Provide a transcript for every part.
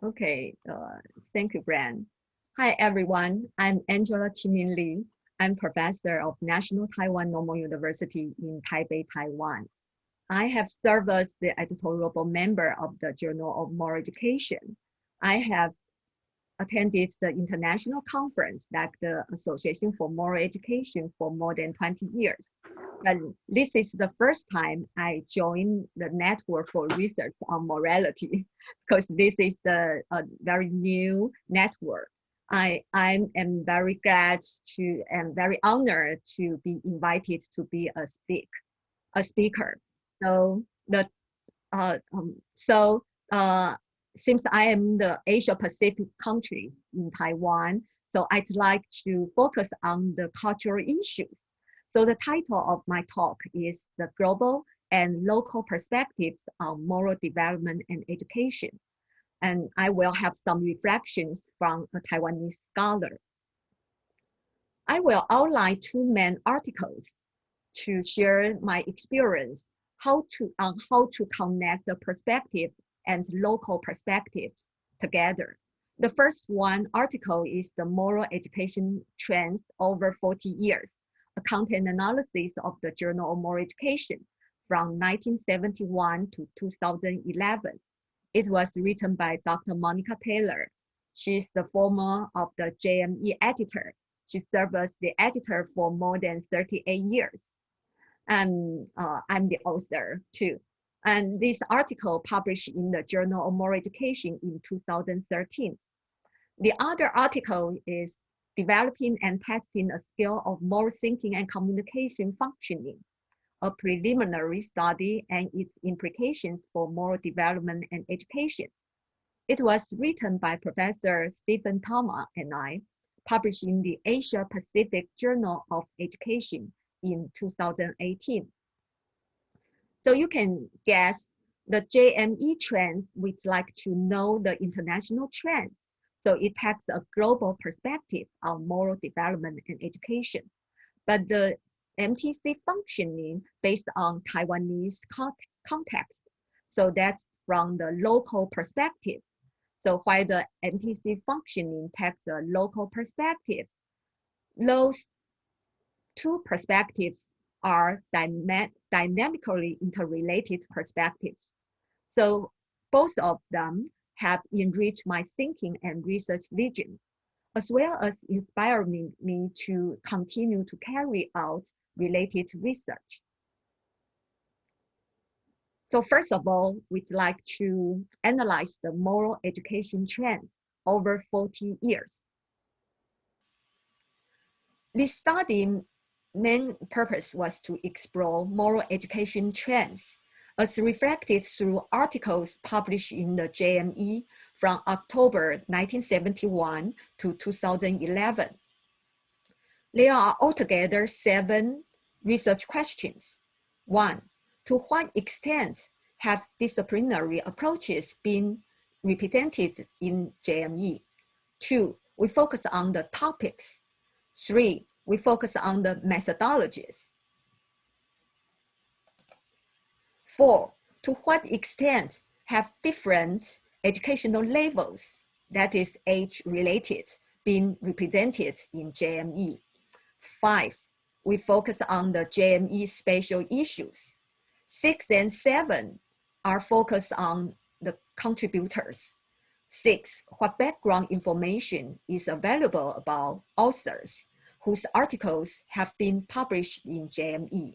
Okay, thank you, Brian. Hi, everyone. I'm Angela Qinmin Li. I'm professor of National Taiwan Normal University in Taipei, Taiwan. I have served as the editorial board member of the Journal of Moral Education. I have attended the international conference like the Association for Moral Education for more than 20 years. But this is the first time I joined the network for research on morality because this is the very new network. I am very glad to and very honored to be invited to be a speaker. So the uh, um, so uh, since I am the Asia Pacific country in Taiwan, so I'd like to focus on the cultural issues. So the title of my talk is The Global and Local Perspectives on Moral Development and Education. And I will have some reflections from a Taiwanese scholar. I will outline two main articles to share my experience on how to connect the perspective and local perspectives together. The first one article is the moral education trends over 40 years, a content analysis of the Journal of Moral Education from 1971 to 2011. It was written by Dr. Monica Taylor. She's the former of the JME editor. She served as the editor for more than 38 years. And I'm the author too. And this article published in the Journal of Moral Education in 2013. The other article is Developing and Testing a Skill of Moral Thinking and Communication Functioning, a preliminary study and its implications for moral development and education. It was written by Professor Stephen Thomas and I, published in the Asia Pacific Journal of Education in 2018. So you can guess the JME trends, we'd like to know the international trends. So it takes a global perspective on moral development and education. But the MTC functioning based on Taiwanese context. So that's from the local perspective. So while the MTC functioning takes a local perspective, those two perspectives are dynamically interrelated perspectives. So both of them have enriched my thinking and research vision, as well as inspiring me to continue to carry out related research. So first of all, we'd like to analyze the moral education trend over 40 years. This study main purpose was to explore moral education trends as reflected through articles published in the JME from October 1971 to 2011. There are altogether 7 research questions. 1. To what extent have disciplinary approaches been represented in JME? 2. We focus on the topics. 3. We focus on the methodologies. 4. To what extent have different educational levels, that is age-related, been represented in JME? 5. We focus on the JME spatial issues. 6 and 7 are focused on the contributors. 6. What background information is available about authors whose articles have been published in JME.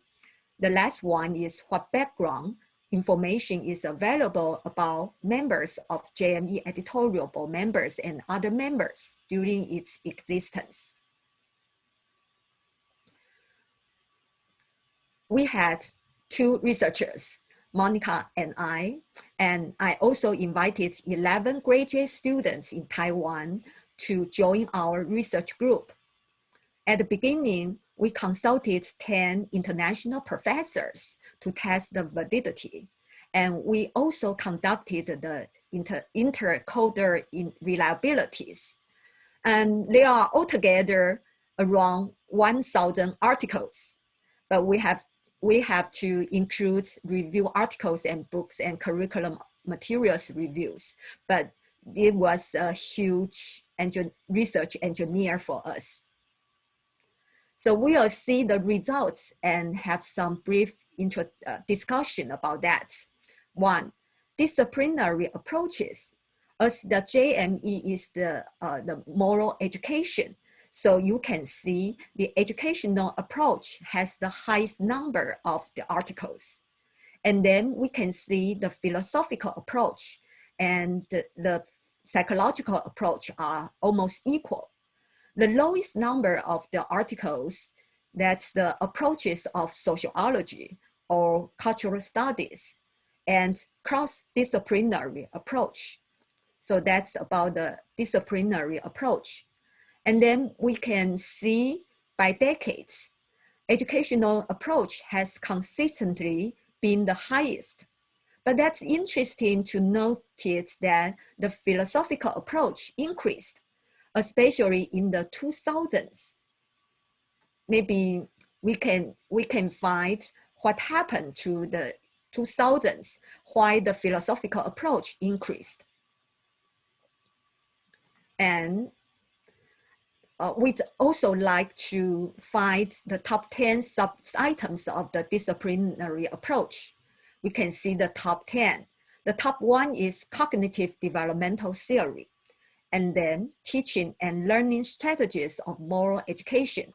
The last one is what background information is available about members of JME editorial board members and other members during its existence. We had 2 researchers, Monica and I also invited 11 graduate students in Taiwan to join our research group. At the beginning, we consulted 10 international professors to test the validity. And we also conducted the intercoder reliabilities. And there are altogether around 1,000 articles, but we have to include review articles and books and curriculum materials reviews, but it was a huge research engineer for us. So we'll see the results and have some brief discussion about that. One, disciplinary approaches. As the JME is the moral education, so you can see the educational approach has the highest number of the articles. And then we can see the philosophical approach and the psychological approach are almost equal. The lowest number of the articles, that's the approaches of sociology or cultural studies and cross-disciplinary approach. So that's about the disciplinary approach. And then we can see by decades, educational approach has consistently been the highest. But that's interesting to notice that the philosophical approach increased, especially in the 2000s. Maybe we can find what happened to the 2000s, why the philosophical approach increased. And we'd also like to find the top 10 sub-items of the disciplinary approach. We can see the top 10. The top one is cognitive developmental theory, and then teaching and learning strategies of moral education,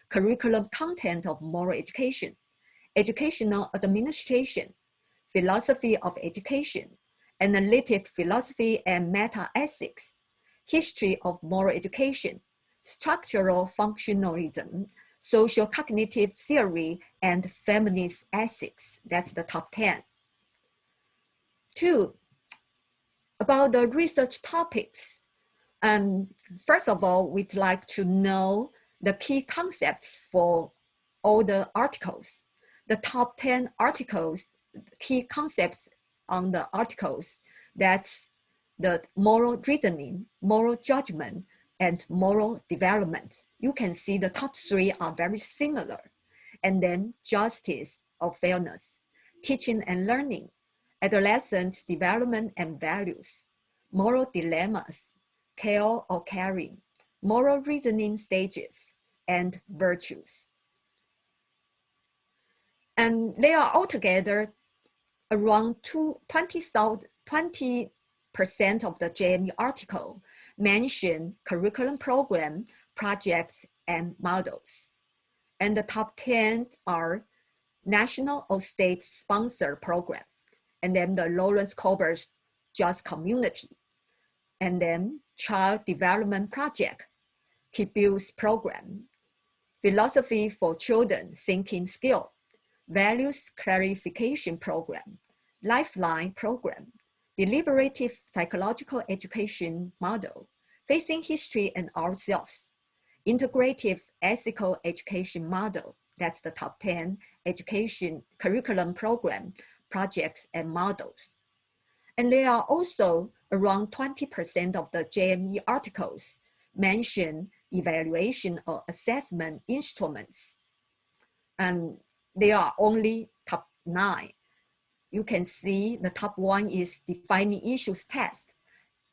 curriculum content of moral education, educational administration, philosophy of education, analytic philosophy and meta-ethics, history of moral education, structural functionalism, social cognitive theory, and feminist ethics. That's the top 10. Two, about the research topics. First of all, we'd like to know the key concepts for all the articles. The top 10 articles, key concepts on the articles, that's the moral reasoning, moral judgment, and moral development. You can see the top 3 are very similar. And then justice or fairness, teaching and learning, adolescent development and values, moral dilemmas, care or caring, moral reasoning stages, and virtues. And they are altogether around 20% of the JME article mention curriculum program, projects, and models. And the top 10 are national or state sponsored program, and then the Lawrence Kober's Just Community, and then Child Development Project, Kibu's program, Philosophy for Children Thinking Skill, Values Clarification Program, Lifeline Program, Deliberative Psychological Education Model, Facing History and Ourselves, Integrative Ethical Education Model. That's the top 10 education curriculum program, projects, and models. And there are also around 20% of the JME articles mention evaluation or assessment instruments. And there are only top 9. You can see the top 1 is defining issues test,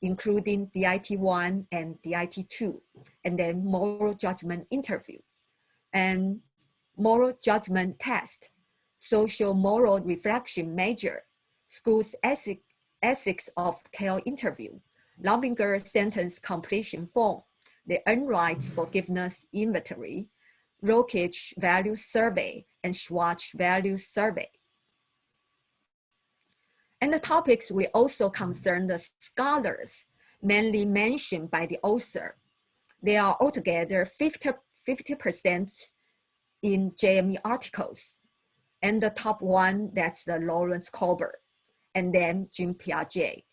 including DIT-1 and DIT-2, and then moral judgment interview, and moral judgment test, social moral reflection measure, schools ethics of care interview, Lobinger sentence completion form, the Unright forgiveness inventory, Rokich value survey, and Schwartz value survey. And the topics will also concern the scholars, mainly mentioned by the author. They are altogether 50% in JME articles. And the top 1, that's the Lawrence Kober, and then Jean Piaget,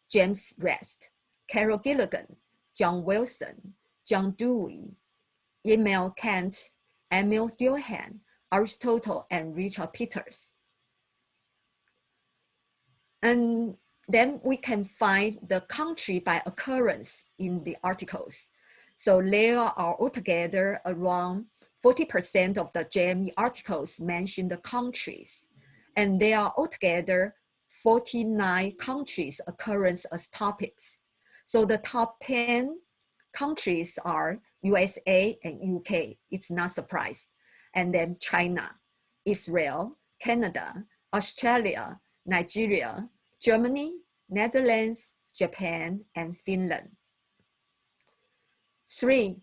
James Rest, Carol Gilligan, John Wilson, John Dewey, Emil Kant, Emil Durkheim, Aristotle, and Richard Peters. And then we can find the country by occurrence in the articles. So there are altogether around 40% of the JME articles mention the countries. And there are altogether 49 countries' occurrence as topics. So the top 10 countries are USA and UK. It's not surprise. And then China, Israel, Canada, Australia, Nigeria, Germany, Netherlands, Japan, and Finland. 3,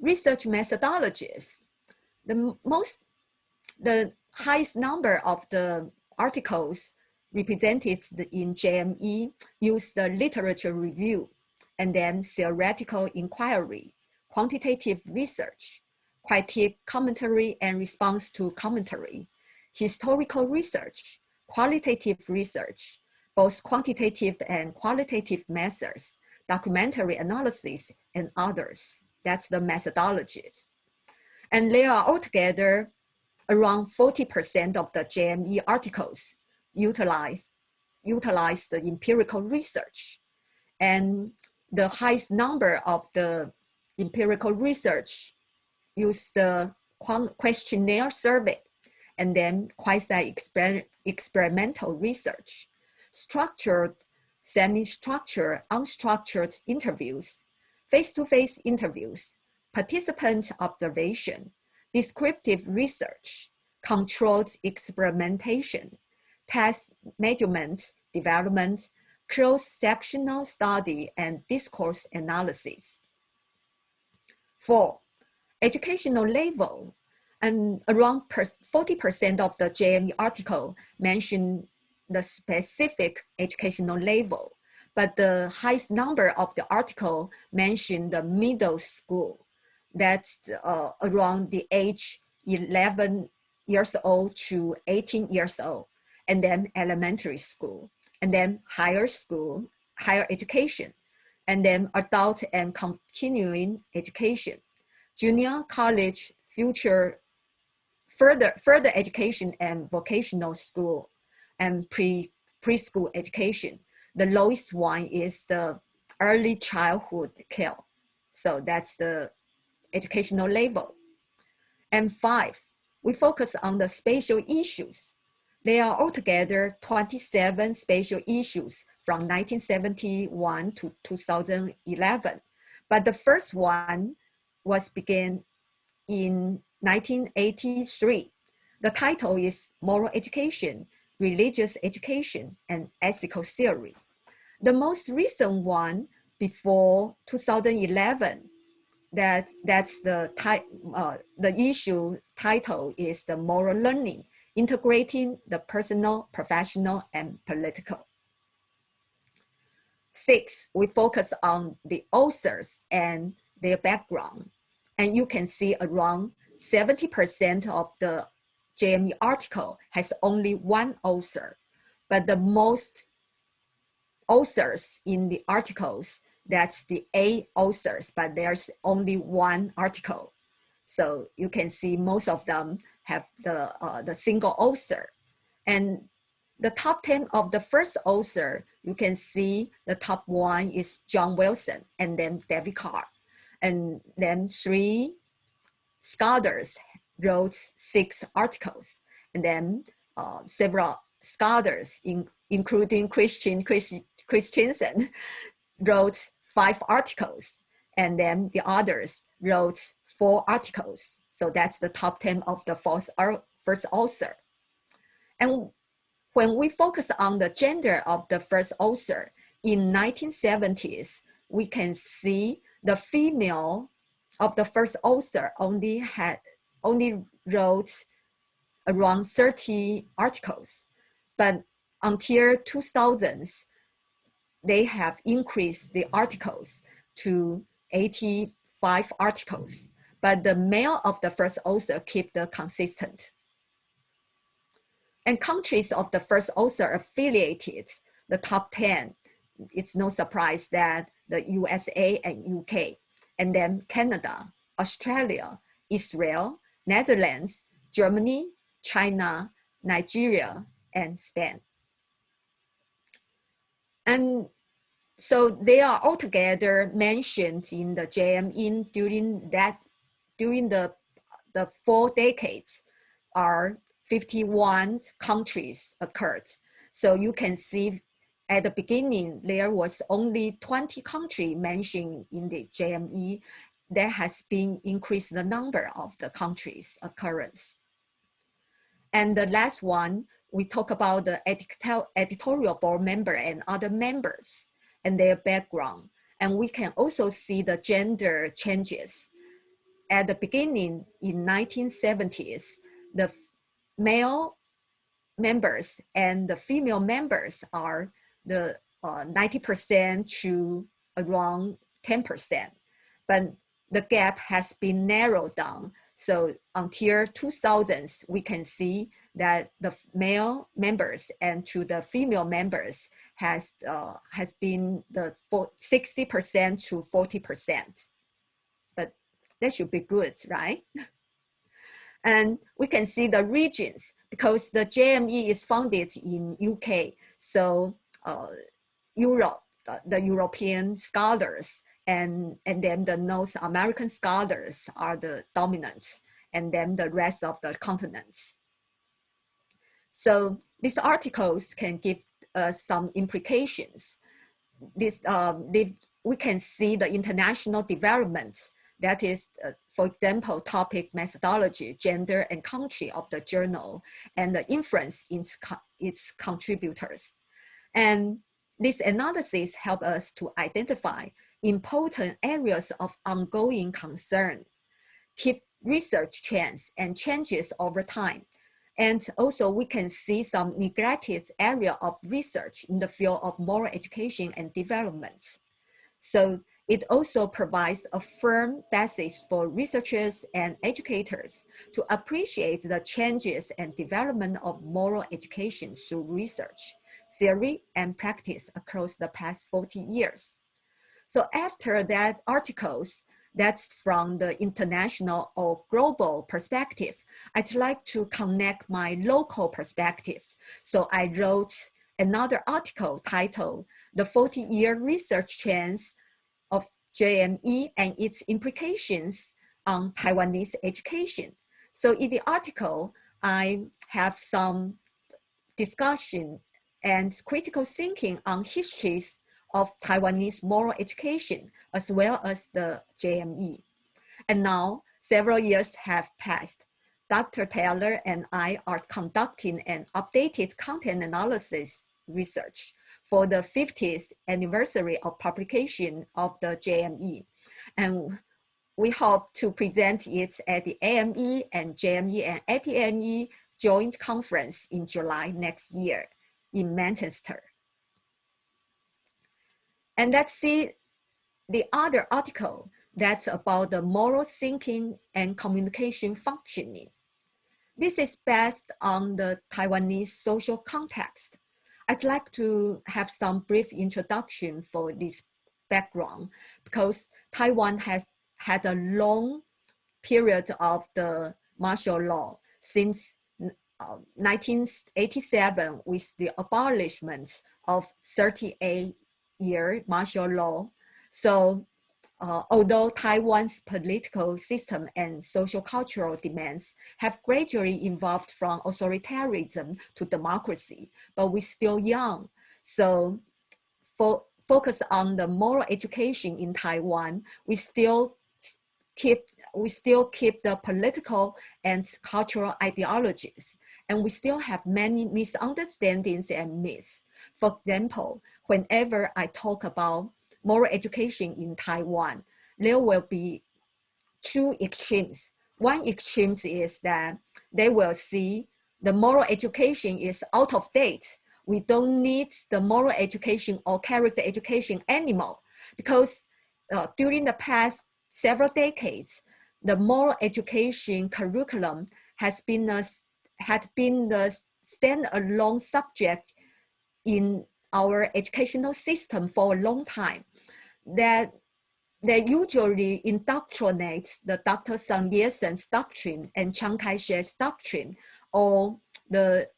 research methodologies. The highest number of the articles represented in JME use the literature review, and then theoretical inquiry, quantitative research, critique commentary and response to commentary, historical research, qualitative research, both quantitative and qualitative methods, documentary analysis, and others. That's the methodologies. And they are altogether around 40% of the JME articles utilize the empirical research. And the highest number of the empirical research use the questionnaire survey, and then quasi-experimental research, structured, semi-structured, unstructured interviews, face-to-face interviews, participant observation, descriptive research, controlled experimentation, task measurement, development, cross-sectional study, and discourse analysis. 4, educational level. And around 40% of the JME article mention the specific educational level, but the highest number of the article mention the middle school. That's around the age 11 years old to 18 years old, and then elementary school, and then higher school, higher education, and then adult and continuing education, junior college, further education and vocational school, and preschool education. The lowest one is the early childhood care. So that's the educational level. And 5, we focus on the spatial issues. There are altogether 27 spatial issues from 1971 to 2011. But the first one was began in 1983. The title is Moral Education, Religious Education, and Ethical Theory. The most recent one before 2011, that's the issue title is the Moral Learning, Integrating the Personal, Professional, and Political. 6, we focus on the authors and their background. And you can see around 70% of the JME article has only one author, but the most authors in the articles, that's the 8 authors, but there's only one article. So you can see most of them have the single author. And the top 10 of the first author, you can see the top 1 is John Wilson, and then David Carr. And then 3 scholars wrote 6 articles. And then several scholars, including Christensen, wrote 5 articles. And then the others wrote 4 articles. So that's the top 10 of the first author. And when we focus on the gender of the first author, in 1970s, we can see the female of the first author only wrote around 30 articles. But until 2000s, they have increased the articles to 85 articles. But the male of the first author keep the consistent. And countries of the first author affiliated, the top 10, it's no surprise that the USA and UK, and then Canada, Australia, Israel, Netherlands, Germany, China, Nigeria, and Spain. And so they are altogether mentioned in the JME during the 4 decades are 51 countries occurred. So you can see at the beginning, there was only 20 countries mentioned in the JME. There has been increased the number of the countries occurrence. And the last one, we talk about the editorial board member and other members and their background. And we can also see the gender changes. At the beginning in 1970s, the male members and the female members are the 90% to around 10%. But the gap has been narrowed down. So until 2000s, we can see that the male members and to the female members has been the 60% to 40%. But that should be good, right? And we can see the regions because the JME is founded in UK. So Europe, the European scholars and then the North American scholars are the dominant, and then the rest of the continents. So these articles can give some implications. We can see the international development. That is, for example, topic, methodology, gender, and country of the journal, and the influence in its contributors. And this analysis helps us to identify important areas of ongoing concern, keep research trends and changes over time. And also we can see some neglected area of research in the field of moral education and development. So it also provides a firm basis for researchers and educators to appreciate the changes and development of moral education through research, theory, and practice across the past 40 years. So after that articles, that's from the international or global perspective, I'd like to connect my local perspective. So I wrote another article titled The 40-Year Research Trends of JME and Its Implications on Taiwanese Education. So in the article, I have some discussion and critical thinking on histories of Taiwanese moral education, as well as the JME. And now, several years have passed. Dr. Taylor and I are conducting an updated content analysis research for the 50th anniversary of publication of the JME. And we hope to present it at the AME and JME and APME joint conference in July next year in Manchester. And let's see the other article that's about the moral thinking and communication functioning. This is based on the Taiwanese social context. I'd like to have some brief introduction for this background because Taiwan has had a long period of the martial law since 1987 with the abolishment of 38-year martial law. So although Taiwan's political system and social cultural demands have gradually evolved from authoritarianism to democracy, but we're still young. So focus on the moral education in Taiwan, we still keep the political and cultural ideologies, and we still have many misunderstandings and myths. For example, whenever I talk about moral education in Taiwan, there will be two extremes. One extreme is that they will see the moral education is out of date. We don't need the moral education or character education anymore because during the past several decades, the moral education curriculum had been the standalone subject in our educational system for a long time. That they usually indoctrinate the Dr. Sun Yat-sen's doctrine and Chiang Kai-shek's doctrine, or the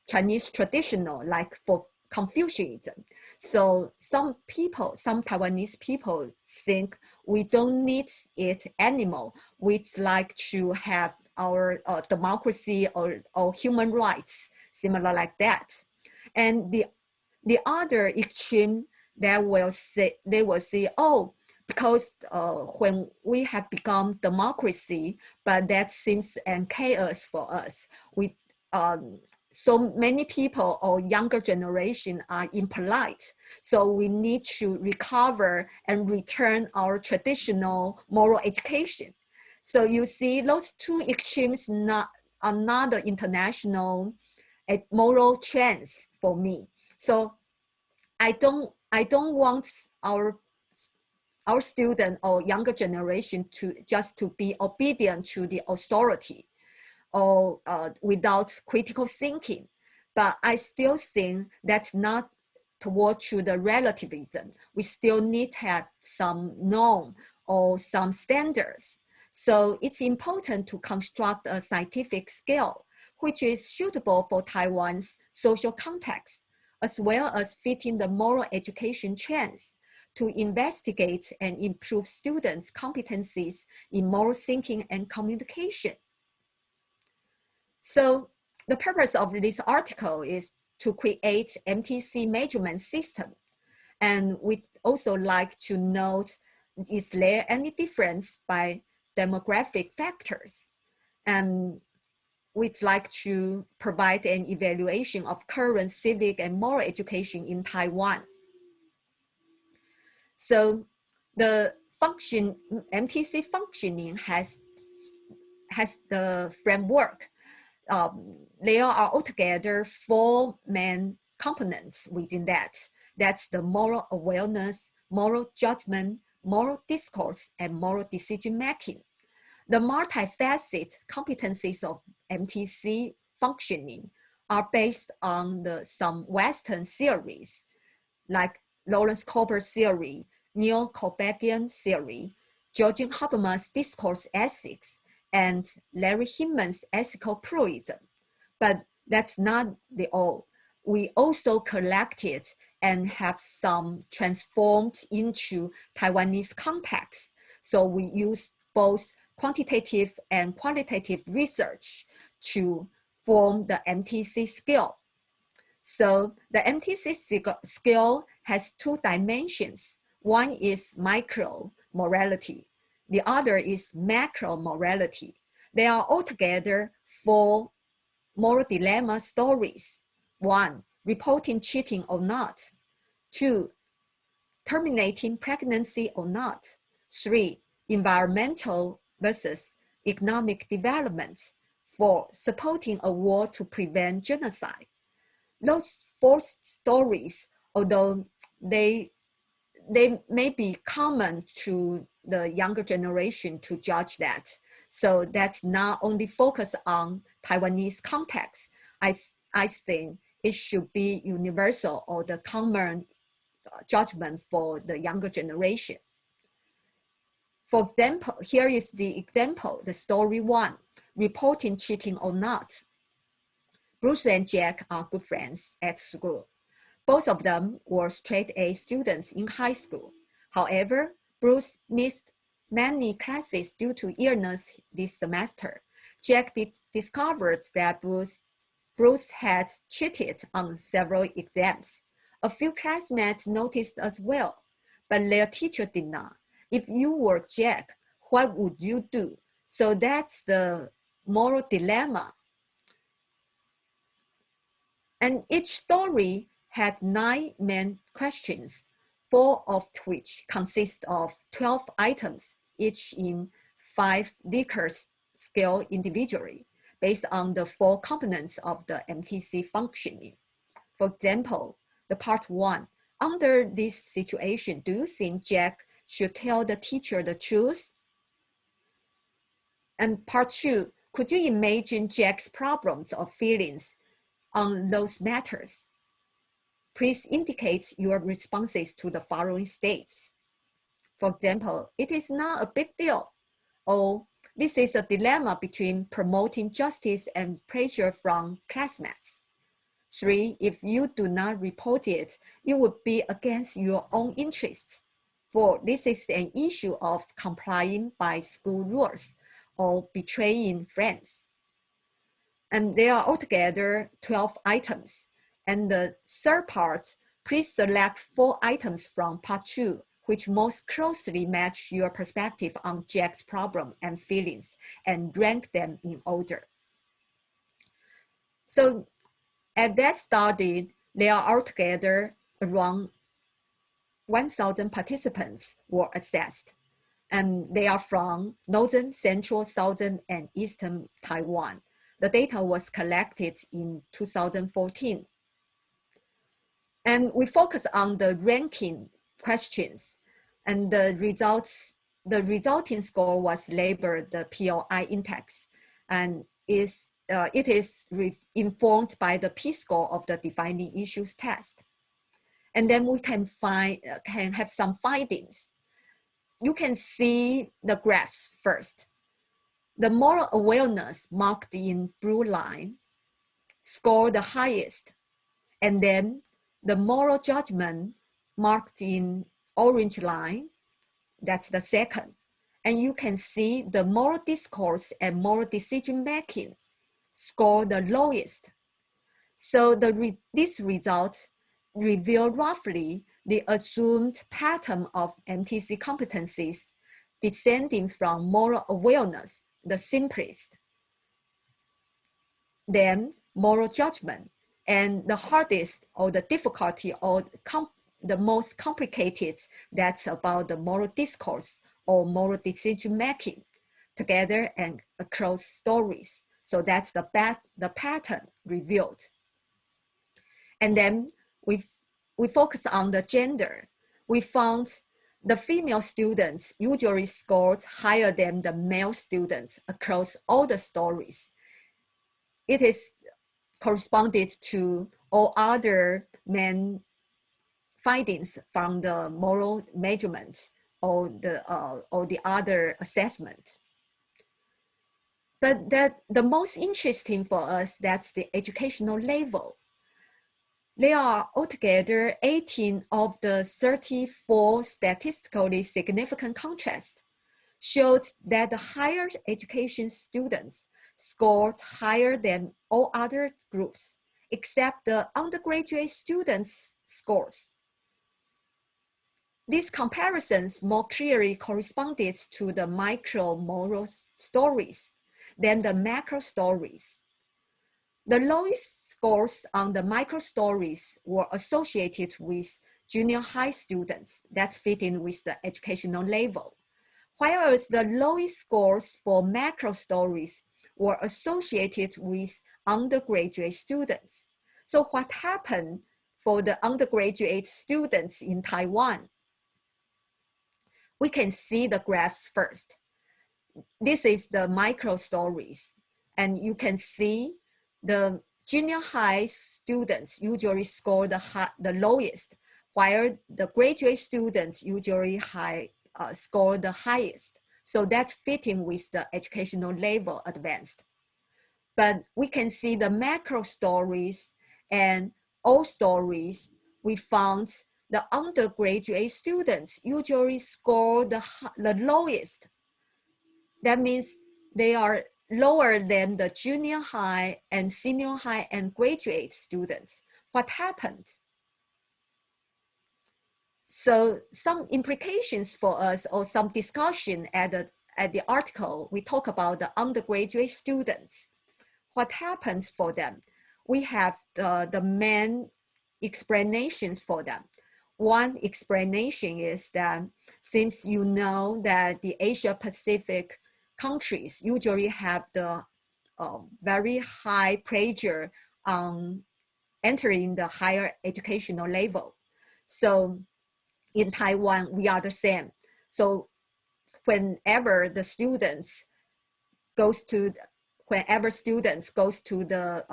Chinese traditional, like for Confucianism. So some Taiwanese people think we don't need it anymore. We'd like to have our democracy or human rights, similar like that. And the other extreme, they will say, oh, because when we have become democracy, but that seems and chaos for us. We so many people or younger generation are impolite. So we need to recover and return our traditional moral education. So you see those two extremes are not the international moral trends for me. So I don't want our student or younger generation to just to be obedient to the authority or without critical thinking. But I still think that's not toward to the relativism. We still need to have some norm or some standards. So it's important to construct a scientific scale which is suitable for Taiwan's social context, as well as fitting the moral education trends to investigate and improve students' competencies in moral thinking and communication. So the purpose of this article is to create MTC measurement system. And we'd also like to note, is there any difference by demographic factors? And we'd like to provide an evaluation of current civic and moral education in Taiwan. So the MTC functioning has the framework. There are altogether 4 main components within that. That's the moral awareness, moral judgment, moral discourse, and moral decision making. The multifaceted competencies of MTC functioning are based on some Western theories, like Lawrence Kober's theory, Neil Kolbekian theory, Georgian Habermas' discourse ethics, and Larry Hinman's ethical pluralism. But that's not the all. We also collected and have some transformed into Taiwanese context. So we use both quantitative and qualitative research to form the MTC scale. So the MTC scale has 2 dimensions. One is micro morality. The other is macro morality. They are altogether 4 moral dilemma stories. 1, reporting cheating or not. 2, terminating pregnancy or not. 3, environmental versus economic development. 4, supporting a war to prevent genocide. Those 4 stories, although they may be common to the younger generation to judge that. So that's not only focused on Taiwanese context. I think it should be universal or the common judgment for the younger generation. For example, here is the example, the story 1, reporting cheating or not. Bruce and Jack are good friends at school. Both of them were straight-A students in high school. However, Bruce missed many classes due to illness this semester. Jack discovered that Bruce had cheated on several exams. A few classmates noticed as well, but their teacher did not. If you were Jack, what would you do? So that's the moral dilemma. And each story had 9 main questions, 4 of which consist of 12 items, each in 5 Likert scale individually, based on the 4 components of the MTC functioning. For example, the part 1, under this situation, do you think Jack should tell the teacher the truth? And part 2, could you imagine Jack's problems or feelings on those matters? Please indicate your responses to the following states. For example, it is not a big deal, or this is a dilemma between promoting justice and pressure from classmates. 3, if you do not report it, you would be against your own interests. 4, this is an issue of complying by school rules or betraying friends. And there are altogether 12 items. And the third part, please select 4 items from part 2, which most closely match your perspective on Jack's problem and feelings, and rank them in order. So at that study, there are altogether around 1,000 participants were assessed, and they are from northern, central, southern, and eastern Taiwan. The data was collected in 2014. And we focus on the ranking questions, and the resulting score was labeled the POI index, and it is informed by the P-score of the defining issues test. And then we can have some findings. You can see the graphs first. The moral awareness marked in blue line scored the highest, and then the moral judgment marked in orange line, that's the second. And you can see the moral discourse and moral decision making score the lowest. So these results reveal roughly the assumed pattern of MTC competencies descending from moral awareness, the simplest, then moral judgment, and the hardest or the difficulty or the most complicated, that's about the moral discourse or moral decision making together and across stories. So that's the pattern revealed. And then we focus on the gender. We found the female students usually scored higher than the male students across all the stories. It is corresponded to all other main findings from the moral measurements or the other assessment. But the most interesting for us, that's the educational level. There are altogether 18 of the 34 statistically significant contrasts showed that the higher education students scored higher than all other groups, except the undergraduate students' scores. These comparisons more clearly corresponded to the micro moral stories than the macro stories. The lowest scores on the micro stories were associated with junior high students that fit in with the educational level, whereas the lowest scores for macro stories were associated with undergraduate students. So what happened for the undergraduate students in Taiwan? We can see the graphs first. This is the micro stories, and you can see the junior high students usually score the lowest, while the graduate students usually score the highest. So that's fitting with the educational level advanced. But we can see the macro stories and all stories. We found the undergraduate students usually score the lowest. That means they are lower than the junior high and senior high and graduate students. What happened? So some implications for us, or some discussion at the article, we talk about the undergraduate students. What happens for them? We have the main explanations for them. One explanation is that since you know that the Asia Pacific countries usually have the very high pressure on entering the higher educational level. So in Taiwan, we are the same. So whenever students goes to the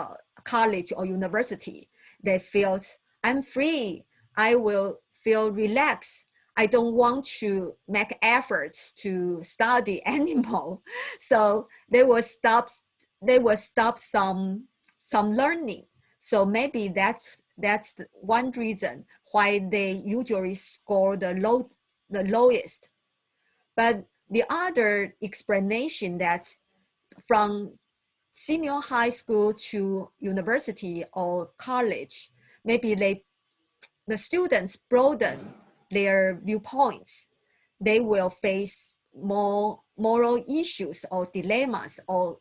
college or university, they feel, I'm free, I will feel relaxed. I don't want to make efforts to study anymore. So they will stop some learning. So maybe that's one reason why they usually score the lowest. But the other explanation, that's from senior high school to university or college, maybe the students broaden their viewpoints. They will face more moral issues or dilemmas, or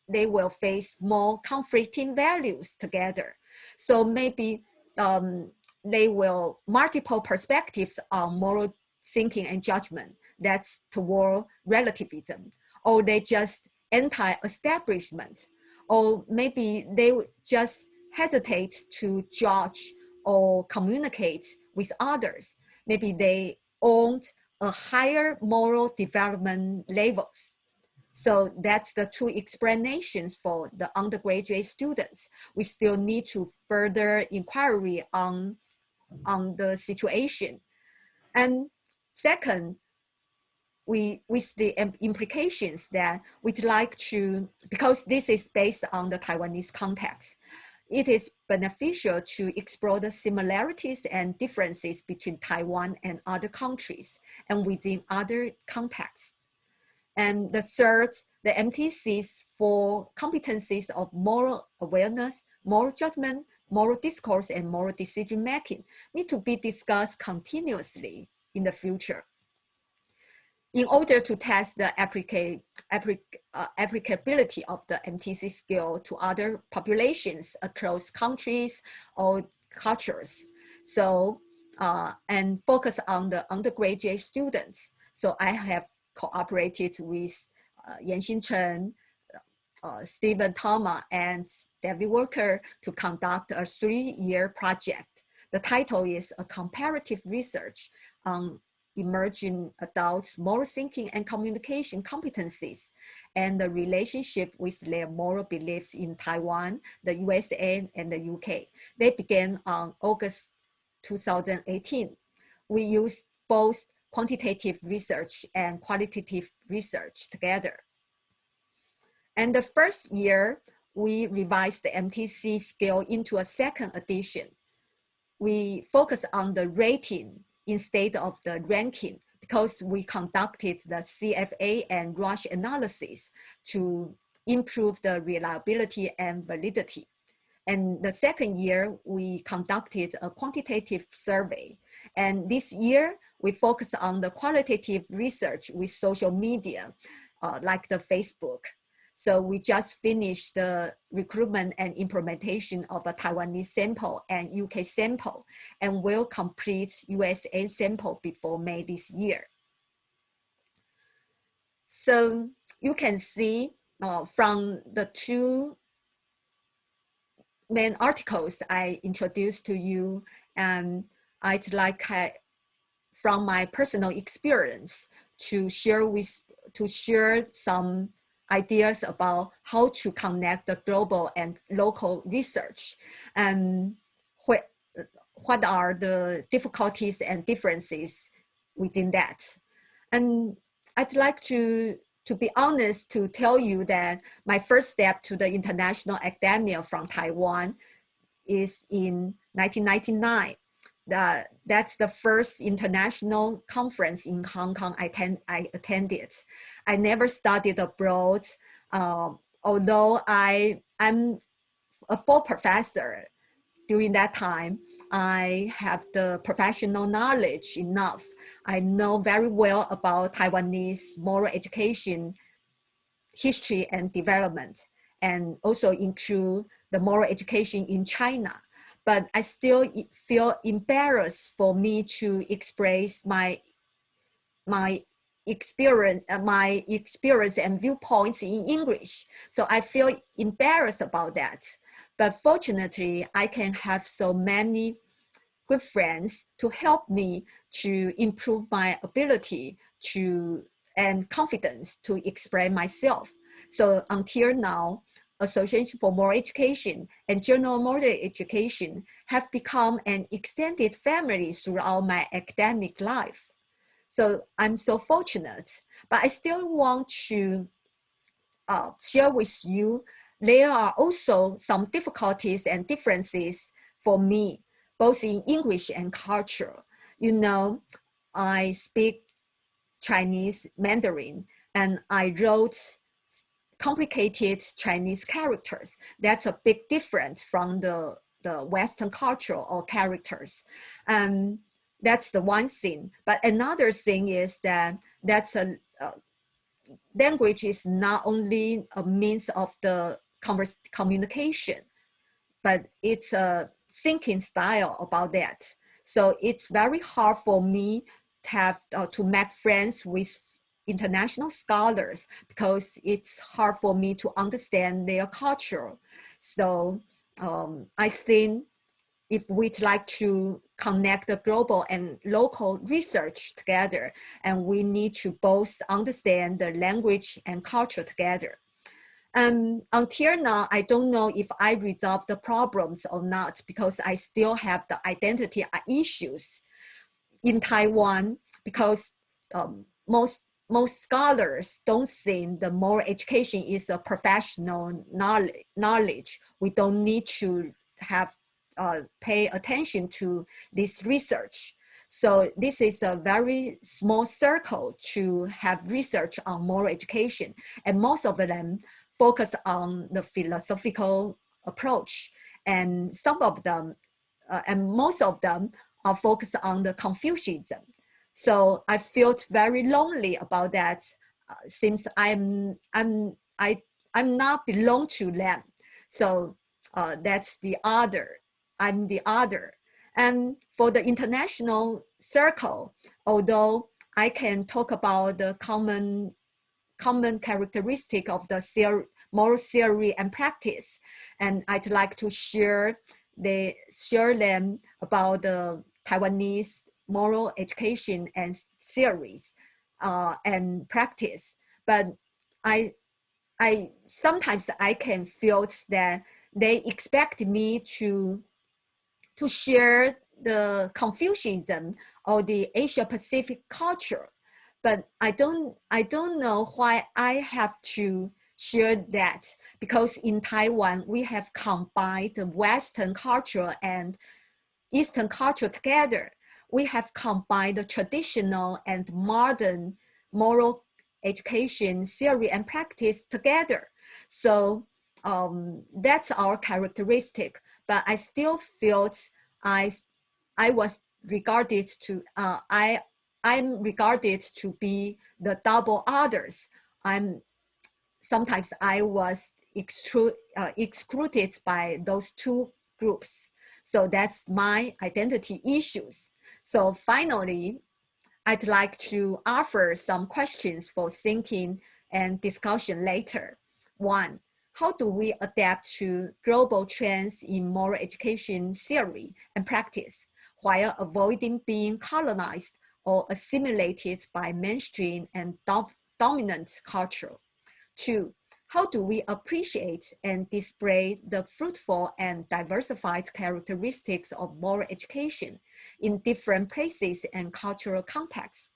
they will face more conflicting values together. So maybe they will multiple perspectives on moral thinking and judgment that's toward relativism, or they just anti-establishment, or maybe they just hesitate to judge or communicate with others. Maybe they own a higher moral development levels. So that's the two explanations for the undergraduate students. We still need to further inquiry on the situation. And second, with the implications that we'd like to, because this is based on the Taiwanese context, it is beneficial to explore the similarities and differences between Taiwan and other countries and within other contexts. And the third, the MTC's four competencies of moral awareness, moral judgment, moral discourse, and moral decision making need to be discussed continuously in the future in order to test the applicability of the MTC skill to other populations across countries or cultures. So, and focus on the undergraduate students. So I have cooperated with Yanxin Chen, Stephen Thomas, and David Walker to conduct a 3-year project. The title is A Comparative Research on Emerging Adults' Moral Thinking and Communication Competencies and the relationship with their moral beliefs in Taiwan, the USA, and the UK. They began on August 2018. We used both quantitative research and qualitative research together. And the first year, we revised the MTC scale into a second edition. We focus on the rating instead of the ranking because we conducted the CFA and Rush analysis to improve the reliability and validity. And the second year, we conducted a quantitative survey. And this year, we focus on the qualitative research with social media, like the Facebook. So we just finished the recruitment and implementation of a Taiwanese sample and UK sample, and will complete USA sample before May this year. So you can see from the two main articles I introduced to you, and I'd like from my personal experience to share some ideas about how to connect the global and local research, and what are the difficulties and differences within that. And I'd like to be honest, to tell you that my first step to the international academia from Taiwan is in 1999. That's the first international conference in Hong Kong I attended. I never studied abroad, although I'm a full professor. During that time, I have the professional knowledge enough. I know very well about Taiwanese moral education, history and development, and also include the moral education in China. But I still feel embarrassed for me to express my experience and viewpoints in English. So I feel embarrassed about that. But fortunately, I can have so many good friends to help me to improve my ability and confidence to express myself. So until now, Association for Moral Education and Journal of Moral Education have become an extended family throughout my academic life. So I'm so fortunate, but I still want to share with you, there are also some difficulties and differences for me, both in English and culture. You know, I speak Chinese Mandarin, and I wrote complicated Chinese characters. That's a big difference from the the Western culture or characters. That's the one thing. But another thing is that language is not only a means of the communication, but it's a thinking style about that. So it's very hard for me to have to make friends with international scholars because it's hard for me to understand their culture. So I think if we'd like to connect the global and local research together, and we need to both understand the language and culture together. Until now, I don't know if I resolved the problems or not because I still have the identity issues in Taiwan because most scholars don't think the moral education is a professional knowledge. We don't need to have pay attention to this research. So this is a very small circle to have research on moral education, and most of them focus on the philosophical approach, and some of them, and most of them are focused on the Confucianism. So I felt very lonely about that since I'm not belong to them. So that's the other. I'm the other. And for the international circle, although I can talk about the common characteristic of the moral theory and practice, and I'd like to share them about the Taiwanese moral education and theories and practice. But I sometimes I can feel that they expect me to share the Confucianism or the Asia Pacific culture, but I don't know why I have to share that, because in Taiwan we have combined the Western culture and Eastern culture together. We have combined the traditional and modern moral education theory and practice together. So that's our characteristic. But I still felt I was regarded to I'm regarded to be the double others. Sometimes I was excluded by those two groups. So that's my identity issues. So finally, I'd like to offer some questions for thinking and discussion later. One, how do we adapt to global trends in moral education theory and practice while avoiding being colonized or assimilated by mainstream and dominant culture? Two, how do we appreciate and display the fruitful and diversified characteristics of moral education in different places and cultural contexts,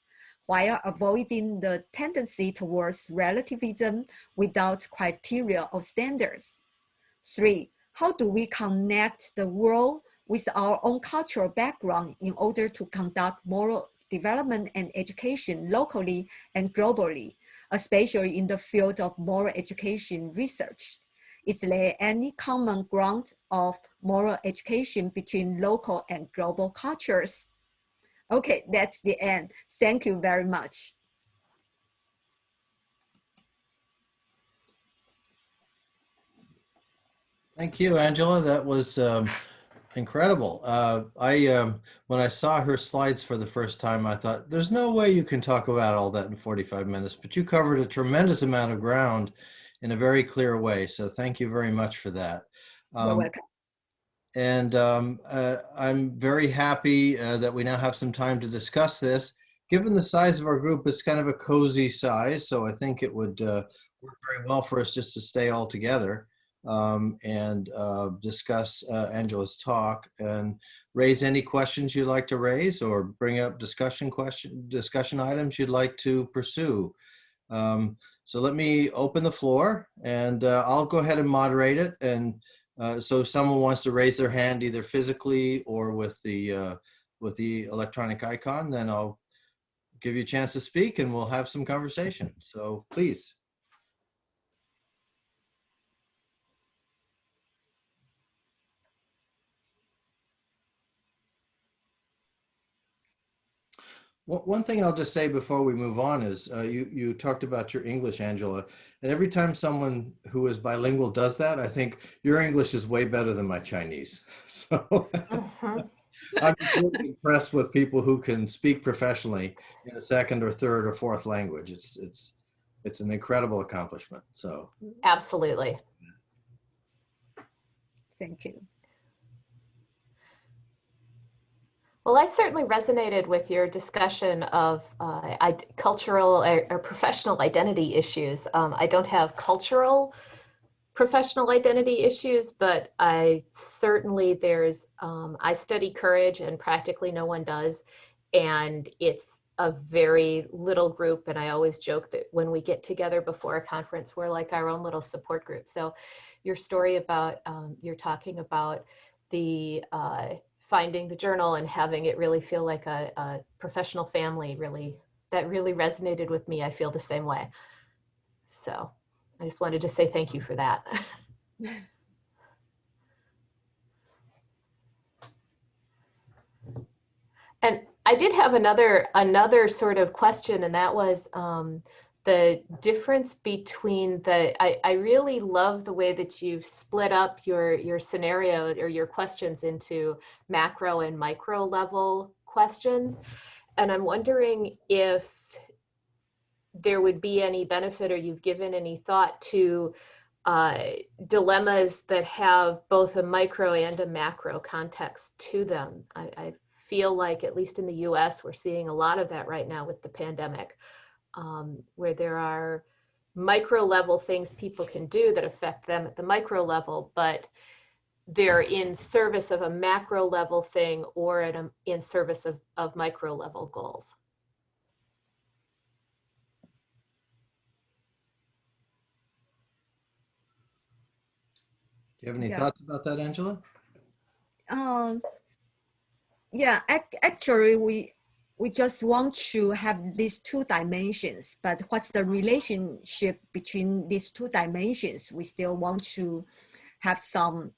while avoiding the tendency towards relativism without criteria or standards? Three, how do we connect the world with our own cultural background in order to conduct moral development and education locally and globally, especially in the field of moral education research? Is there any common ground of moral education between local and global cultures? Okay, that's the end. Thank you very much. Thank you, Angela. That was incredible. When I saw her slides for the first time, I thought, there's no way you can talk about all that in 45 minutes, but you covered a tremendous amount of ground in a very clear way. So thank you very much for that. You're welcome. And I'm very happy that we now have some time to discuss this. Given the size of our group, it's kind of a cozy size, so I think it would work very well for us just to stay all together and discuss Angela's talk and raise any questions you'd like to raise or bring up discussion items you'd like to pursue. So let me open the floor, and I'll go ahead and moderate it. And so if someone wants to raise their hand either physically or with the electronic icon, then I'll give you a chance to speak and we'll have some conversation. So please. One thing I'll just say before we move on is you talked about your English, Angela, and every time someone who is bilingual does that, I think your English is way better than my Chinese. So Mhm. I'm really impressed with people who can speak professionally in a second or third or fourth language. It's an incredible accomplishment. So Absolutely. Thank you. Well, I certainly resonated with your discussion of cultural or professional identity issues. I don't have cultural professional identity issues, but I certainly I study courage and practically no one does. And it's a very little group. And I always joke that when we get together before a conference, we're like our own little support group. So your story about, you're talking about the finding the journal and having it really feel like a professional family, that really resonated with me. I feel the same way. So I just wanted to say thank you for that. And I did have another sort of question, and that was the difference between I really love the way that you've split up your scenario or your questions into macro and micro level questions. And I'm wondering if there would be any benefit, or you've given any thought to dilemmas that have both a micro and a macro context to them. I feel like, at least in the US, we're seeing a lot of that right now with the pandemic, where there are micro level things people can do that affect them at the micro level, but they're in service of a macro level thing or in service of micro level goals. do you have any Yeah. thoughts about that, Angela? Yeah, actually, we just want to have these two dimensions, but what's the relationship between these two dimensions? We still want to have some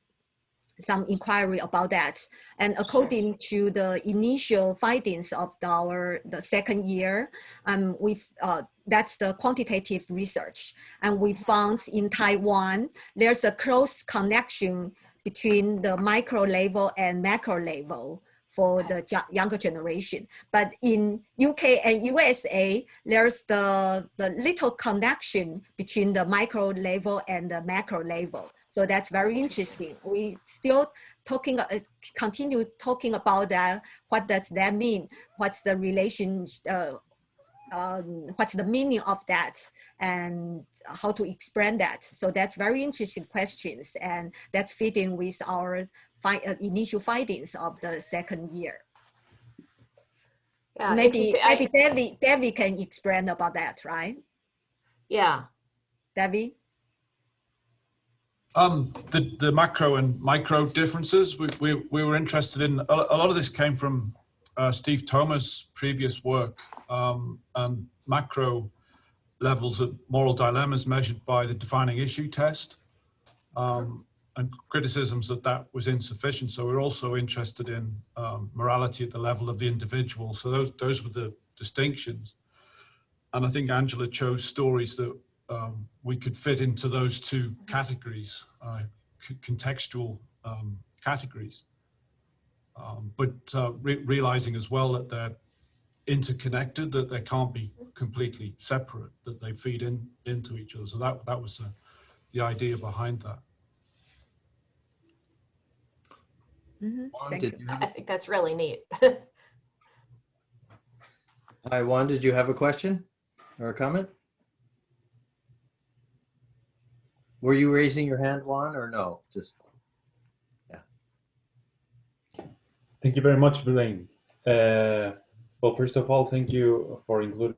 inquiry about that. And according to the initial findings of the second year, that's the quantitative research. And we found in Taiwan, there's a close connection between the micro level and macro level for the younger generation. But in UK and USA, there's the little connection between the micro level and the macro level. So that's very interesting. We still continue talking about that. What does that mean? What's the relation? What's the meaning of that, and how to explain that? So that's very interesting questions, and that's fitting with our initial findings of the second year. Yeah, maybe David can explain about that, right? Yeah. David? The macro and micro differences, we were interested in, a lot of this came from Steve Thomas' previous work, and macro levels of moral dilemmas measured by the defining issue test, and criticisms that was insufficient. So we're also interested in morality at the level of the individual. So those were the distinctions. And I think Angela chose stories that we could fit into those two categories, contextual categories, but realizing as well that they're interconnected, that they can't be completely separate, that they feed into each other. So that was the idea behind that. Thank you. I think that's really neat. Hi, Juan, did you have a question or a comment? Were you raising your hand, Juan, or no? Just, yeah. Thank you very much, Blaine. Well, first of all, thank you for including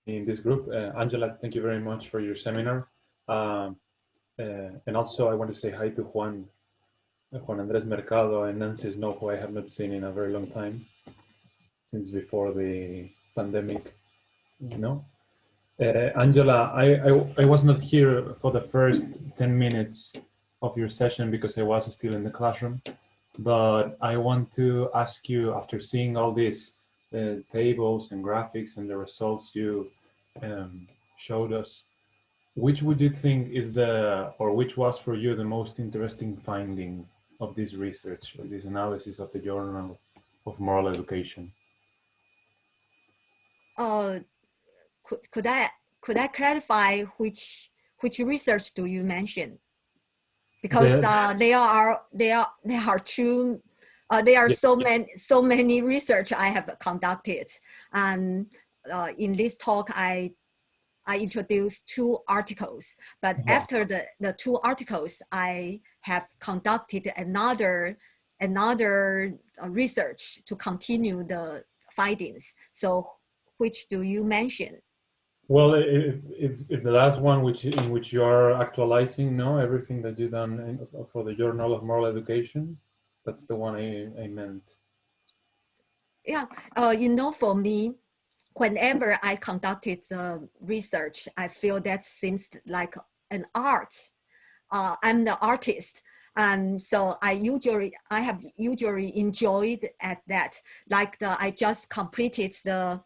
me in this group. Angela, thank you very much for your seminar. And also I want to say hi to Juan Andres Mercado and Nancy Snow, who I have not seen in a very long time, since before the pandemic, you know. Angela, I was not here for the first 10 minutes of your session because I was still in the classroom, but I want to ask you, after seeing all these tables and graphics and the results you showed us, which would you think is or which was for you the most interesting finding of this research or this analysis of the Journal of Moral Education? Could I clarify which research do you mention? Because there are two. There are so many research I have conducted, and in this talk I introduced 2 articles. But after the 2 articles, I have conducted another research to continue the findings. So, which do you mention? Well, if the last one, in which you are actualizing, everything that you've done for the Journal of Moral Education, that's the one I meant. Yeah, for me, whenever I conducted the research, I feel that seems like an art. I'm the artist, and so I have usually enjoyed at that. Like I just completed the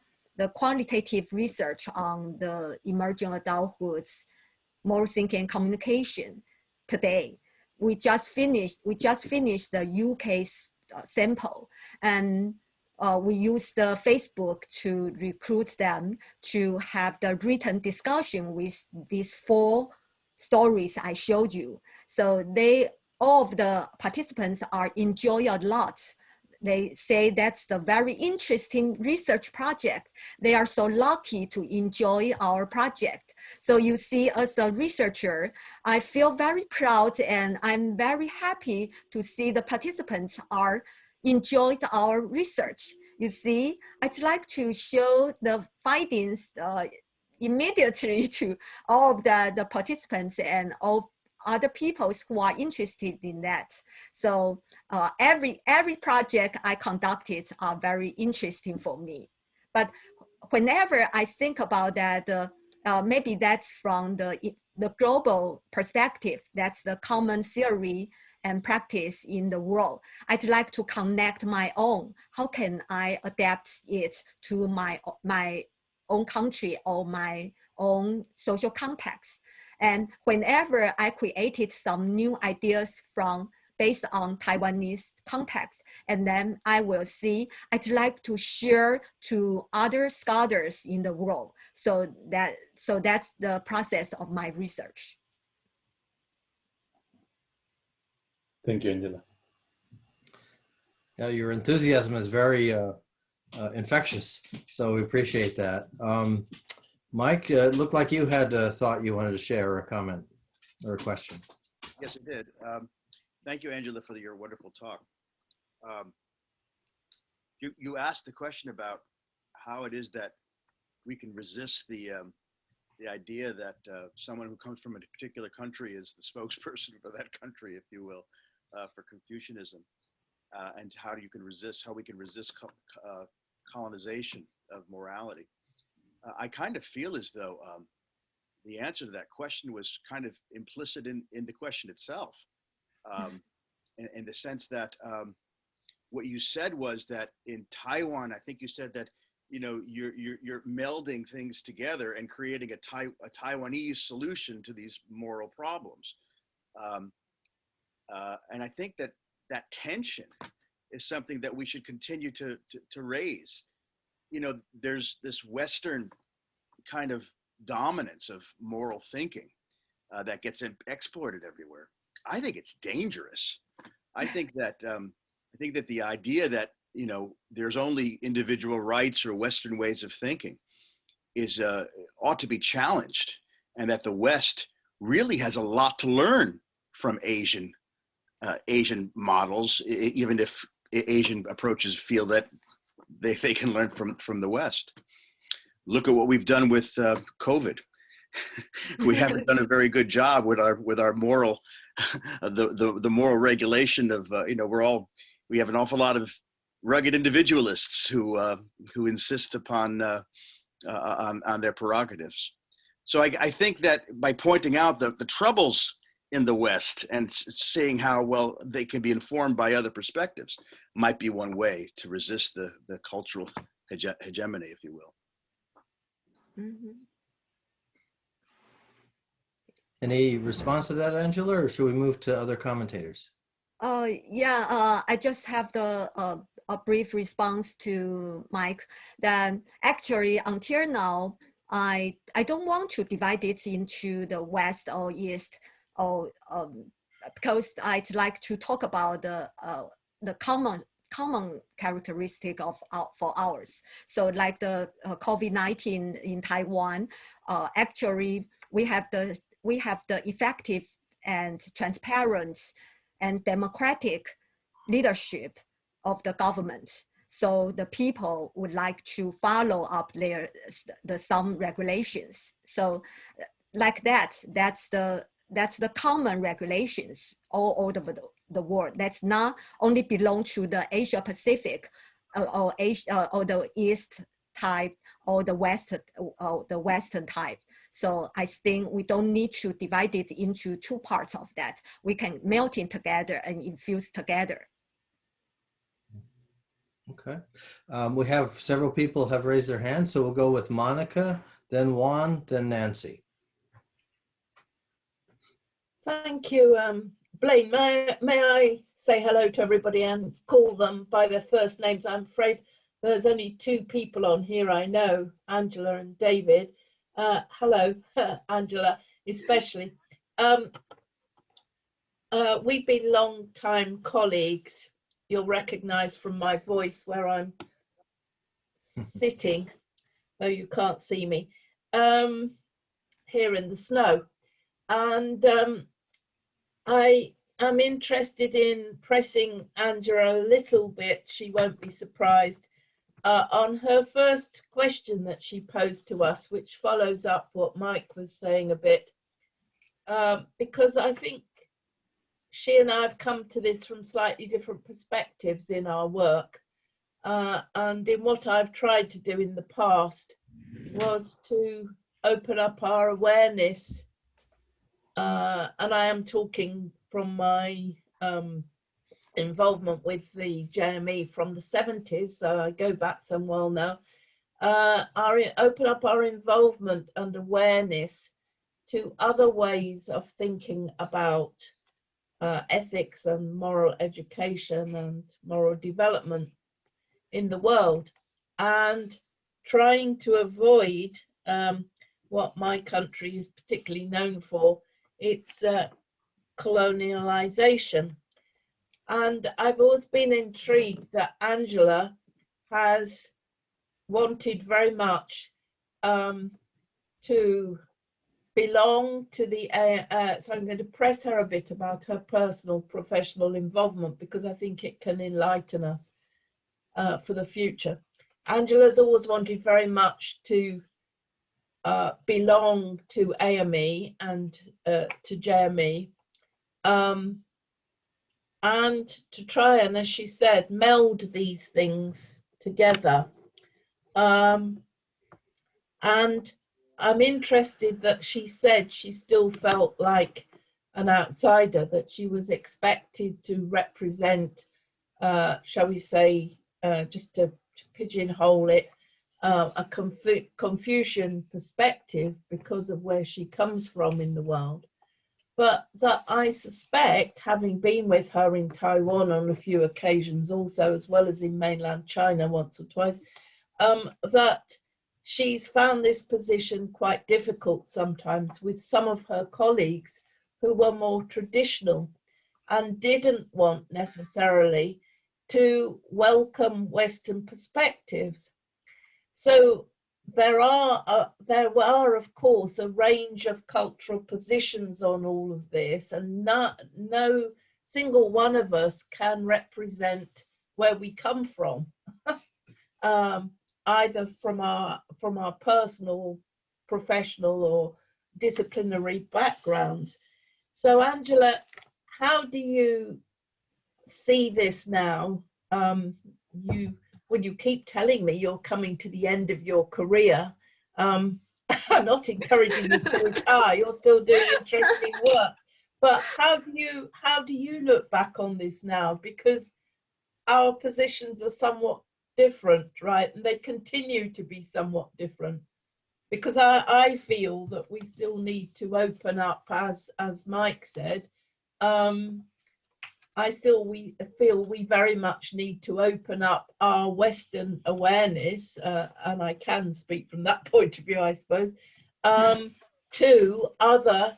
quantitative research on the emerging adulthood's moral thinking and communication today. We just finished the UK's sample, and we used the Facebook to recruit them to have the written discussion with these 4 stories I showed you. So all of the participants are enjoy a lot. They say that's the very interesting research project. They are so lucky to enjoy our project. So you see, as a researcher, I feel very proud and I'm very happy to see the participants are enjoyed our research. You see, I'd like to show the findings immediately to all of the participants and all other people who are interested in that. So every project I conducted are very interesting for me. But whenever I think about that, maybe that's from the global perspective, that's the common theory and practice in the world. I'd like to connect my own. How can I adapt it to my own country or my own social context? And whenever I created some new ideas based on Taiwanese context, and then I will see, I'd like to share to other scholars in the world. So that's the process of my research. Thank you, Angela. Yeah, your enthusiasm is very infectious, so we appreciate that. Mike, it looked like you had a thought you wanted to share, or a comment, or a question. Yes, it did. Thank you, Angela, for your wonderful talk. You asked the question about how it is that we can resist the idea that someone who comes from a particular country is the spokesperson for that country, if you will, for Confucianism, and how we can resist colonization of morality. I kind of feel as though the answer to that question was kind of implicit in the question itself, in the sense that what you said was that in Taiwan, I think you said that you're melding things together and creating a Taiwanese solution to these moral problems, and I think that tension is something that we should continue to raise. There's this Western kind of dominance of moral thinking that gets exported everywhere. I think it's dangerous. I think that the idea that there's only individual rights or Western ways of thinking ought to be challenged, and that the West really has a lot to learn from Asian models, even if Asian approaches feel that they can learn from the West. Look at what we've done with COVID. We haven't done a very good job with our moral, the moral regulation of we have an awful lot of rugged individualists who insist upon their prerogatives. So I think that by pointing out the troubles in the West and seeing how well they can be informed by other perspectives might be one way to resist the cultural hegemony, if you will. Mhm. Any response to that, Angela, or should we move to other commentators? Yeah, I just have a brief response to Mike. That actually until now, I don't want to divide it into the West or East, or because I'd like to talk about the common characteristic of for ours. So like the COVID-19 in Taiwan, actually we have the effective and transparent and democratic leadership of the government. So the people would like to follow up some regulations. So like that's the common regulations all over the world. That's not only belong to the Asia Pacific or Asia or the East type or the Western type. So I think we don't need to divide it into two parts of that. We can melt it together and infuse together. Okay. We have several people have raised their hands, so we'll go with Monica, then Juan, then Nancy. Thank you, Blaine. May I say hello to everybody and call them by their first names? I'm afraid there's only two people on here I know, Angela and David. Hello, Angela, especially. We've been long-time colleagues. You'll recognize from my voice where I'm sitting, though you can't see me, here in the snow. And I am interested in pressing Angela a little bit, she won't be surprised, on her first question that she posed to us, which follows up what Mike was saying a bit, because I think she and I have come to this from slightly different perspectives in our work. And in what I've tried to do in the past was to open up our awareness. And I am talking from my involvement with the JME from the 70s, so I go back some while now. Open up our involvement and awareness to other ways of thinking about ethics and moral education and moral development in the world, and trying to avoid what my country is particularly known for, its colonialization. And I've always been intrigued that Angela has wanted very much to belong to the, so I'm going to press her a bit about her personal professional involvement, because I think it can enlighten us for the future. Angela's always wanted very much to belong to AME and to JME, and to try and, as she said, meld these things together. And I'm interested that she said she still felt like an outsider, that she was expected to represent, shall we say, just to pigeonhole it, a Confucian perspective because of where she comes from in the world. But that I suspect, having been with her in Taiwan on a few occasions also, as well as in mainland China once or twice, that she's found this position quite difficult sometimes with some of her colleagues who were more traditional and didn't want necessarily to welcome Western perspectives. So there are, of course, a range of cultural positions on all of this, and no single one of us can represent where we come from, either from our personal, professional, or disciplinary backgrounds. So, Angela, how do you see this now? When you keep telling me you're coming to the end of your career, I'm not encouraging you to retire. You're still doing interesting work. But how do you look back on this now? Because our positions are somewhat different, right? And they continue to be somewhat different, because I feel that we still need to open up, as Mike said. We feel we very much need to open up our Western awareness, and I can speak from that point of view, I suppose, to other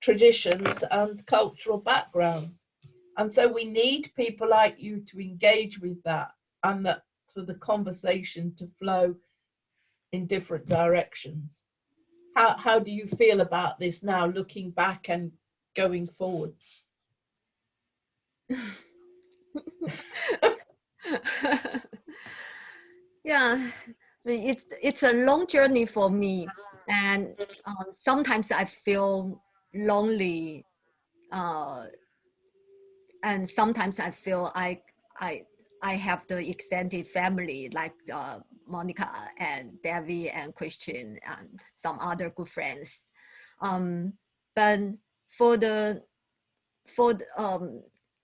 traditions and cultural backgrounds. And so we need people like you to engage with that, and that for the conversation to flow in different directions. How do you feel about this now, looking back and going forward? Yeah, it's a long journey for me, and sometimes I feel lonely, and sometimes I feel I have the extended family like Monica and Debbie and Christian and some other good friends. But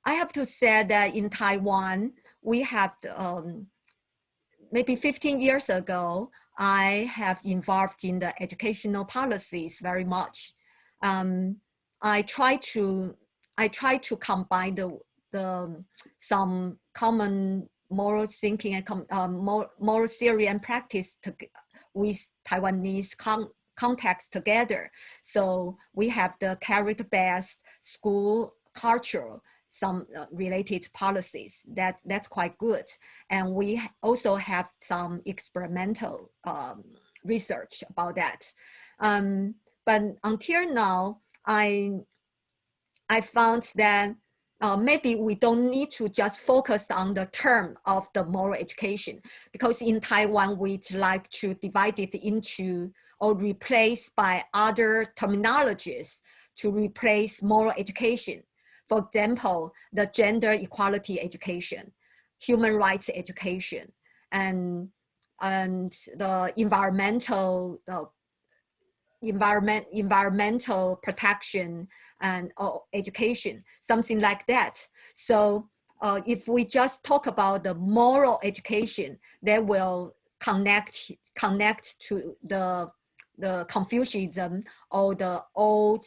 I have to say that in Taiwan, we have maybe 15 years ago, I have involved in the educational policies very much. I try to combine some common moral thinking and moral theory and practice with Taiwanese context together. So we have the character-based school culture, some related policies that's quite good. And we also have some experimental research about that. But until now, I found that maybe we don't need to just focus on the term of the moral education, because in Taiwan, we'd like to divide it into or replace by other terminologies to replace moral education. For example, the gender equality education, human rights education, and the environmental protection and education, something like that. So if we just talk about the moral education, that will connect to the Confucianism or the old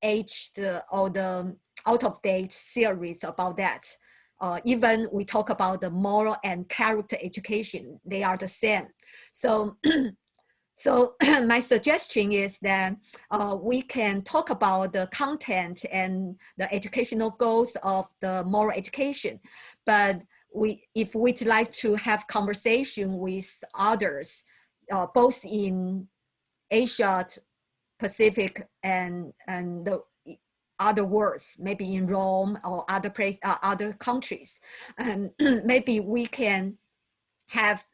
age or the out-of-date theories about that. Even we talk about the moral and character education, they are the same. So so my suggestion is that we can talk about the content and the educational goals of the moral education, but if we'd like to have conversation with others, both in Asia Pacific and the other worlds, maybe in Rome or other countries, and maybe we can have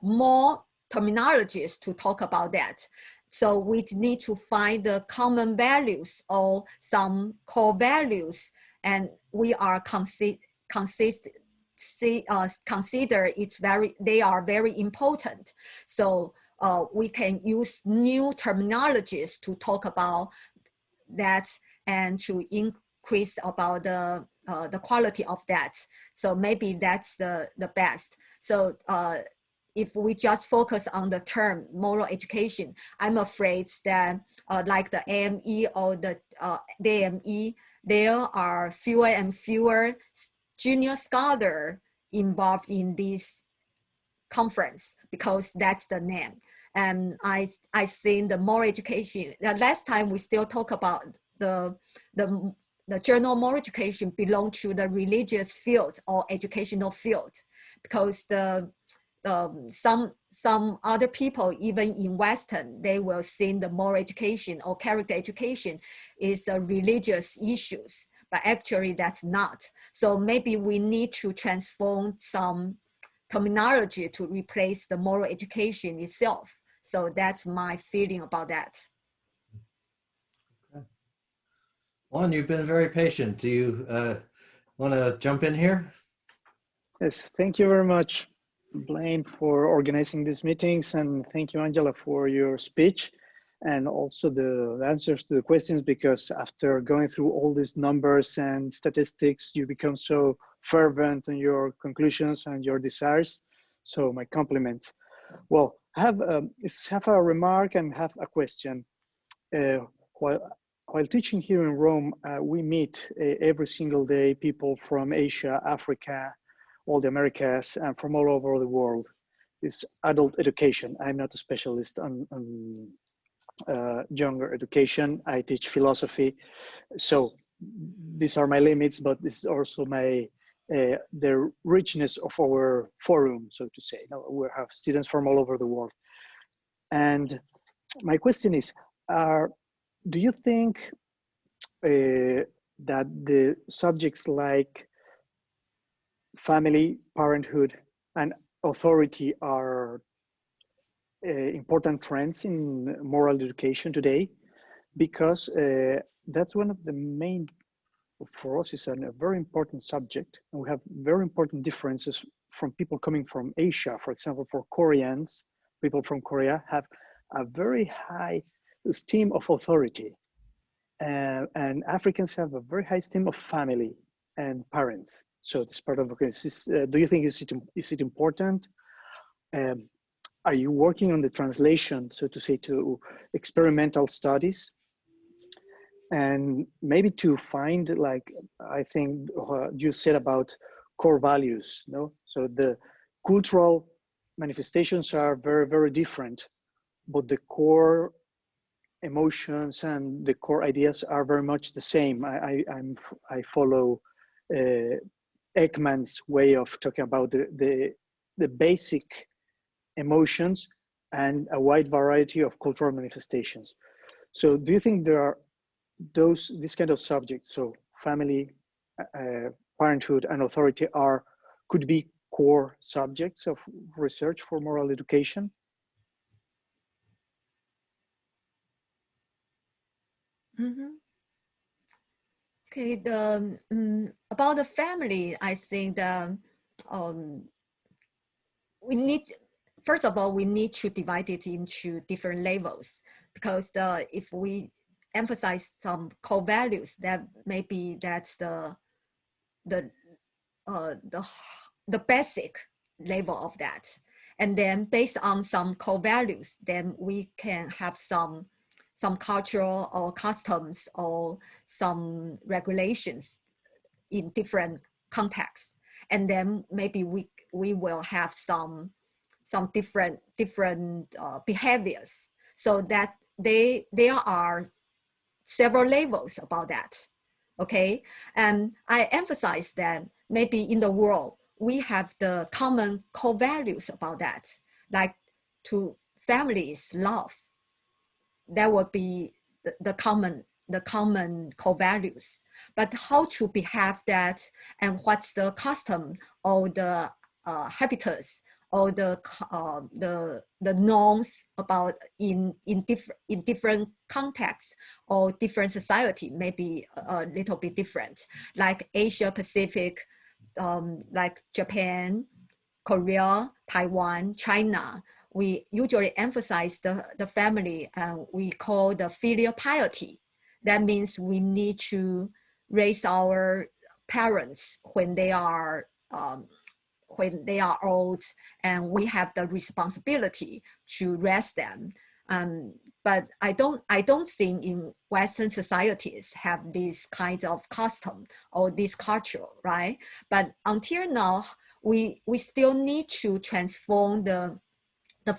more terminologies to talk about that. So we need to find the common values or some core values, and we are consider they are very important. So we can use new terminologies to talk about that and to increase about the quality of that. So maybe that's the best. So if we just focus on the term moral education, I'm afraid that like the AME or the DME, there are fewer and fewer junior scholars involved in this conference because that's the name. And I think the moral education, last time we still talk about the journal moral education belong to the religious field or educational field, because some other people, even in Western, they will think the moral education or character education is a religious issues, but actually that's not. So maybe we need to transform some terminology to replace the moral education itself. So that's my feeling about that. Okay. Juan, you've been very patient. Do you want to jump in here? Yes, thank you very much, Blaine, for organizing these meetings, and thank you, Angela, for your speech and also the answers to the questions, because after going through all these numbers and statistics, you become so fervent in your conclusions and your desires. So my compliments. Well, I have a remark and have a question. While teaching here in Rome, we meet every single day people from Asia, Africa, all the Americas, and from all over the world. It's adult education. I'm not a specialist on younger education. I teach philosophy. So these are my limits, but this is also my the richness of our forum, so to say. Now, we have students from all over the world. And my question is, do you think that the subjects like family, parenthood, and authority are important trends in moral education today? Because that's one of the main, for us, is a very important subject. And we have very important differences from people coming from Asia. For example, for Koreans, people from Korea have a very high esteem of authority. And Africans have a very high esteem of family and parents. So it's part of, okay, do you think, is it important? Are you working on the translation, so to say, to experimental studies? And maybe to find, like, I think you said about core values, no? So the cultural manifestations are very, very different, but the core emotions and the core ideas are very much the same. I follow Ekman's way of talking about the basic emotions and a wide variety of cultural manifestations. So do you think there are this kind of subjects, so family, parenthood, and authority could be core subjects of research for moral education? Mm-hmm. Okay, about the family, I think we need, first of all, we need to divide it into different levels, because if we emphasize some core values, that maybe that's the basic level of that. And then based on some core values, then we can have some cultural or customs or some regulations in different contexts. And then maybe we will have some different behaviors. So that there are several levels about that. Okay, and I emphasize that maybe in the world we have the common core values about that, like to families, love. That would be the common core values. But how to behave that, and what's the custom or the habitus or the norms about in different contexts or different society may be a little bit different. Like Asia Pacific, like Japan, Korea, Taiwan, China, we usually emphasize the family, and we call the filial piety. That means we need to raise our parents when they are old, and we have the responsibility to raise them. But I don't think in Western societies have this kind of custom or this culture, right? But until now, we still need to transform the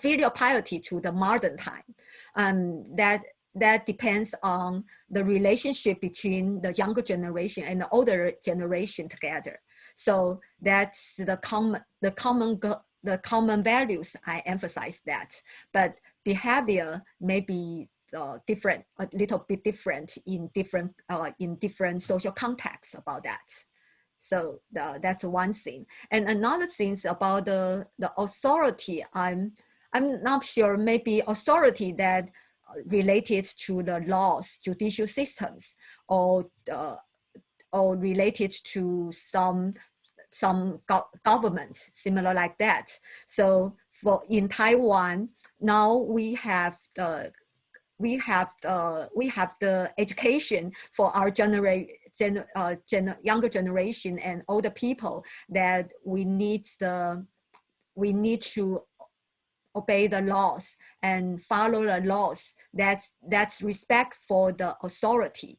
filial piety to the modern time. That depends on the relationship between the younger generation and the older generation together. So that's the common values. I emphasize that, but behavior may be different, a little bit different in different social contexts about that. So that's one thing. And another thing is about the authority. I'm not sure, maybe authority that related to the laws, judicial systems, or related to some governments, similar like that. So in Taiwan, now we have the education for our younger generation and older people that we need to obey the laws and follow the laws. That's respect for the authority,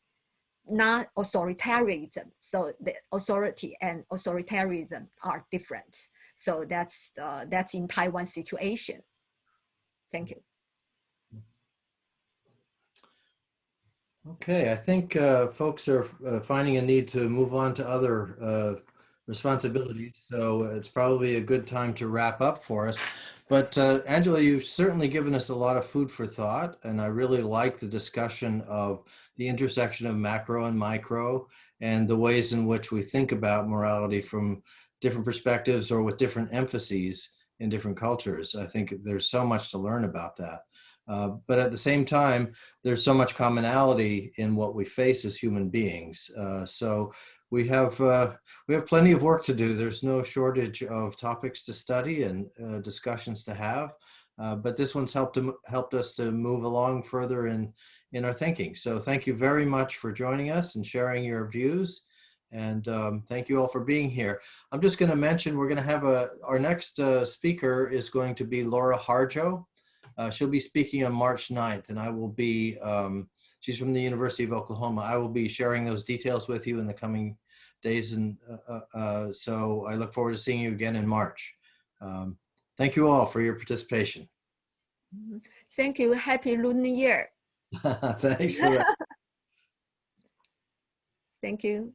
not authoritarianism. So the authority and authoritarianism are different. So that's in Taiwan situation. Thank you. Okay, I think folks are finding a need to move on to other responsibilities. So it's probably a good time to wrap up for us. But Angela, you've certainly given us a lot of food for thought, and I really like the discussion of the intersection of macro and micro and the ways in which we think about morality from different perspectives or with different emphases in different cultures. I think there's so much to learn about that. But at the same time, there's so much commonality in what we face as human beings. So we have plenty of work to do. There's no shortage of topics to study and discussions to have. But this one's helped us to move along further in our thinking. So thank you very much for joining us and sharing your views. And thank you all for being here. I'm just going to mention we're going to have our next speaker is going to be Laura Harjo. She'll be speaking on March 9th, and I will be, she's from the University of Oklahoma. I will be sharing those details with you in the coming days, and so I look forward to seeing you again in March. Thank you all for your participation. Thank you. Happy Lunar Year. Thanks for that. Thank you.